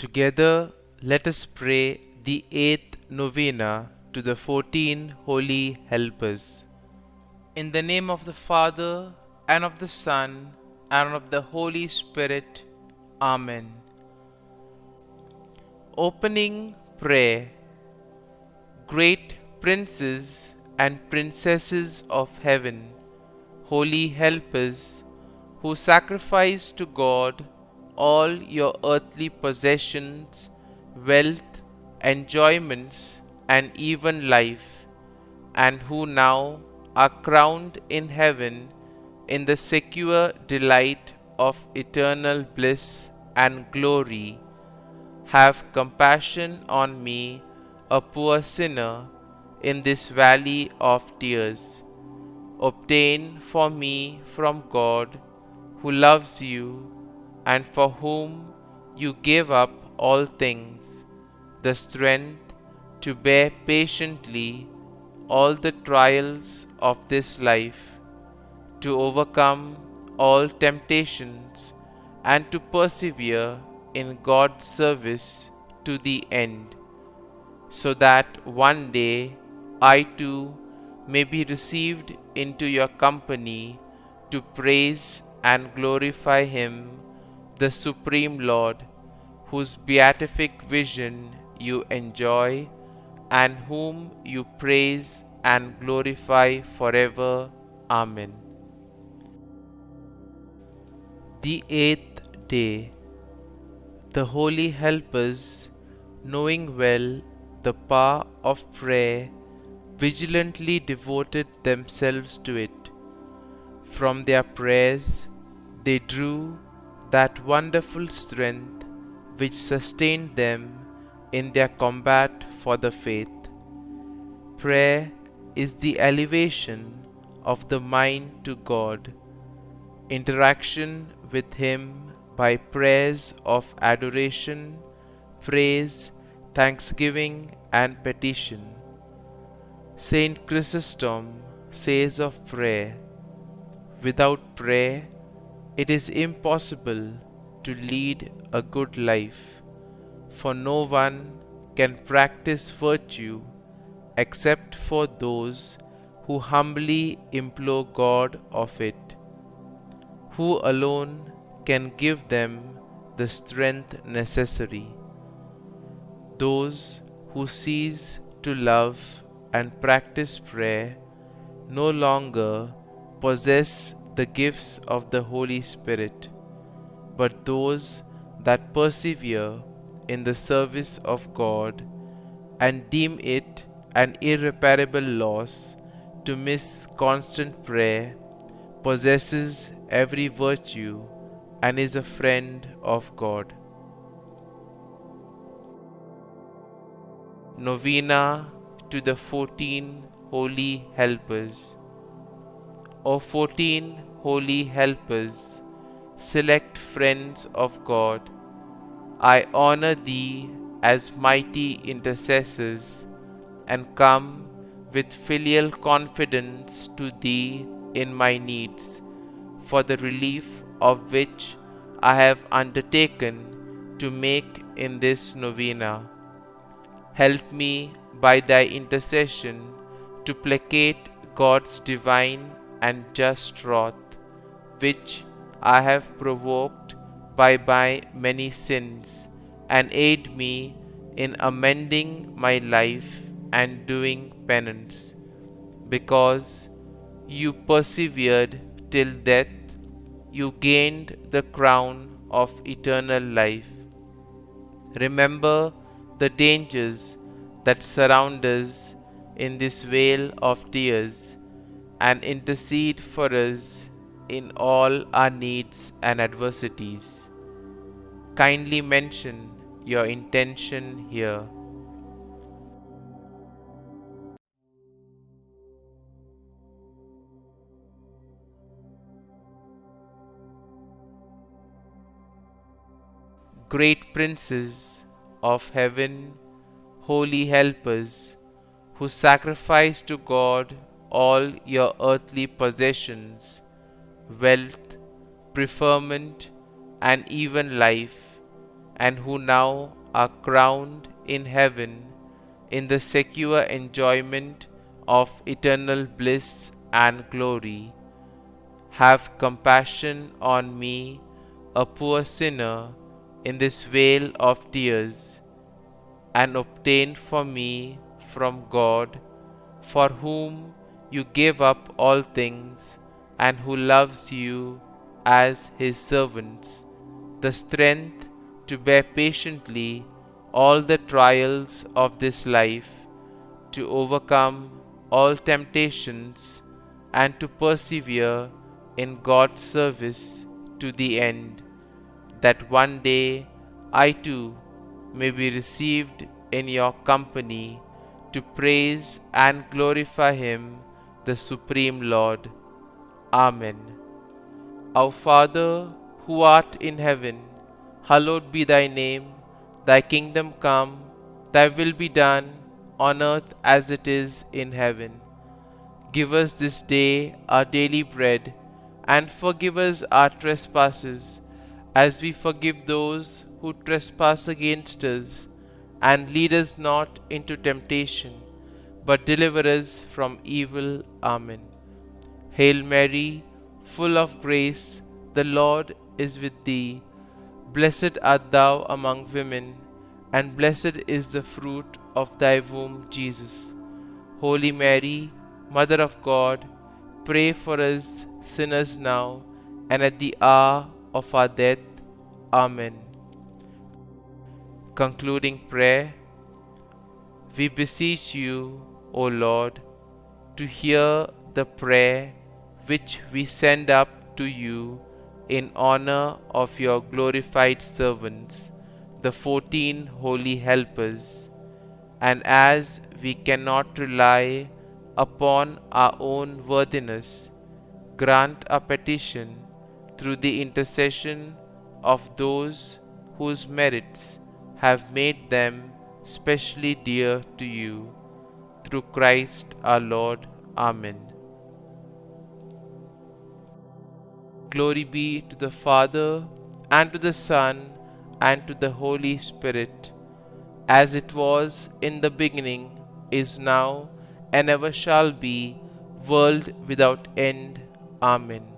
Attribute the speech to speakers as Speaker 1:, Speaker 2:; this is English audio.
Speaker 1: Together, let us pray the 8th Novena to the 14 Holy Helpers. In the name of the Father, and of the Son, and of the Holy Spirit. Amen. Opening Prayer. Great princes and princesses of heaven, holy helpers, who sacrifice to God all your earthly possessions, wealth, enjoyments, and even life, and who now are crowned in heaven in the secure delight of eternal bliss and glory, have compassion on me, a poor sinner, in this valley of tears. Obtain for me from God, who loves you, and for whom you gave up all things, the strength to bear patiently all the trials of this life, to overcome all temptations, and to persevere in God's service to the end, so that one day I too may be received into your company to praise and glorify Him, the Supreme Lord, whose beatific vision you enjoy, and whom you praise and glorify forever. Amen. The 8th day. The holy helpers, knowing well the power of prayer, vigilantly devoted themselves to it. From their prayers they drew that wonderful strength which sustained them in their combat for the faith. Prayer is the elevation of the mind to God, interaction with Him by prayers of adoration, praise, thanksgiving, and petition. Saint Chrysostom says of prayer, "Without prayer, it is impossible to lead a good life, for no one can practice virtue except for those who humbly implore God of it, who alone can give them the strength necessary. Those who cease to love and practice prayer no longer possess the gifts of the Holy Spirit, but those that persevere in the service of God and deem it an irreparable loss to miss constant prayer possesses every virtue and is a friend of God." Novena to the 14 Holy Helpers. O 14 Holy Helpers, select friends of God, I honor thee as mighty intercessors, and come with filial confidence to thee in my needs, for the relief of which I have undertaken to make in this novena. Help me by thy intercession to placate God's divine and just wrath, which I have provoked by my many sins, and aid me in amending my life and doing penance. Because you persevered till death, you gained the crown of eternal life. Remember the dangers that surround us in this vale of tears, and intercede for us in all our needs and adversities. Kindly mention your intention here. Great princes of heaven, holy helpers, who sacrifice to God all your earthly possessions, wealth, preferment, and even life, and who now are crowned in heaven in the secure enjoyment of eternal bliss and glory, have compassion on me, a poor sinner, in this vale of tears, and obtain for me from God, for whom you gave up all things, and who loves you as his servants, the strength to bear patiently all the trials of this life, to overcome all temptations, and to persevere in God's service to the end, that one day I too may be received in your company to praise and glorify Him, the Supreme Lord. Amen. Our Father, who art in heaven, hallowed be thy name. Thy kingdom come, thy will be done, on earth as it is in heaven. Give us this day our daily bread, and forgive us our trespasses, as we forgive those who trespass against us. And lead us not into temptation, but deliver us from evil. Amen. Hail Mary, full of grace, the Lord is with thee. Blessed art thou among women, and blessed is the fruit of thy womb, Jesus. Holy Mary, Mother of God, pray for us sinners now and at the hour of our death. Amen. Concluding prayer. We beseech you, O Lord, to hear the prayer which we send up to you in honor of your glorified servants, the 14 holy helpers, and as we cannot rely upon our own worthiness, grant our petition through the intercession of those whose merits have made them specially dear to you. Through Christ our Lord. Amen. Glory be to the Father, and to the Son, and to the Holy Spirit, as it was in the beginning, is now, and ever shall be, world without end. Amen.